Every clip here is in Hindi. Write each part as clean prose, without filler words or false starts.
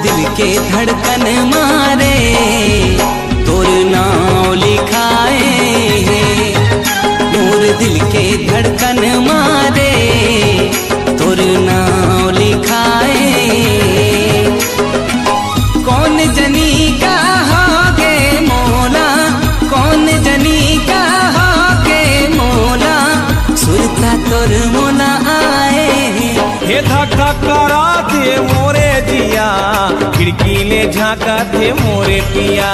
दिल के धड़कन मारे तोर नाम लिखाए हैं। मोर दिल के धड़कन मारे तोर नाम लिखाए। कौन जनी का होगे मोला, कौन जनी का होगे मोला, सुरता तोर मोला आए। हे धक्का करा थे मोरे जिया, खिड़की ले झांका थे मोरे पिया।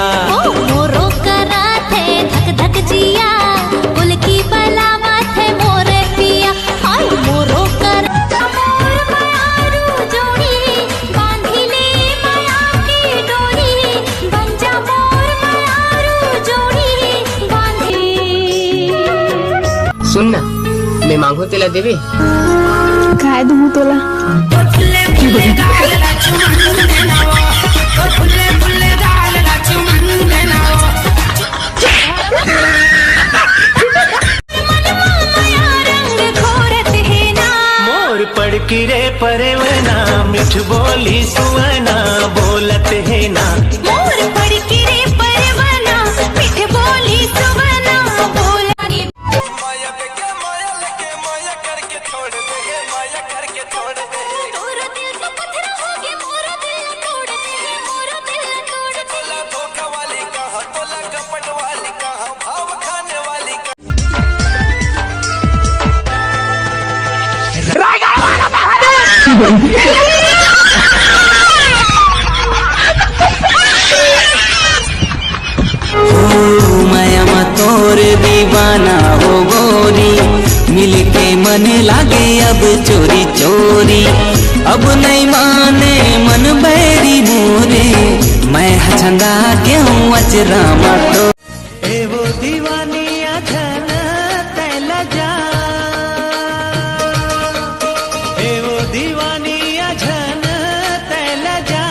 मोरो करा थे धक धक जिया, गुल की बलावा थे मोरे पिया। हाय मोरो करा मोर मायारू जोड़ी, बांधी ले माया की डोरी, बन जा मोर मायारू जोड़ी बांधी। सुन ना, मैं मांगो तेला देवे काय दूँ तोला। मोर पड़की रे परवना, मिठ बोली सुवना बोलत है ना। मोर पड़की रे परवना, मिठ बोली सुवना बोलत। माया करके छोड़ दे, माया करके छोड़ दे। तोरा दिल का पत्थर हो गया, मोरा दिल तोड़ दे, मोरा दिल तोड़ दे। तोला धोखा वाली कहा, तोला कपट वाली कहा, भाव खाने वाली कहा। माया मा तोर दीवाना हो गोरी, मिल के मन लागे अब चोरी चोरी। अब नहीं माने मन बैरी मोरे, मैं हछंदा के हूँ अचरा माटो। ए वो दीवानी अधन तैला जा, ए वो दीवानी अधन तैला जा।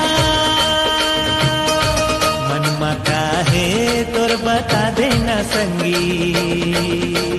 मन मका है तोर बता देना संगी।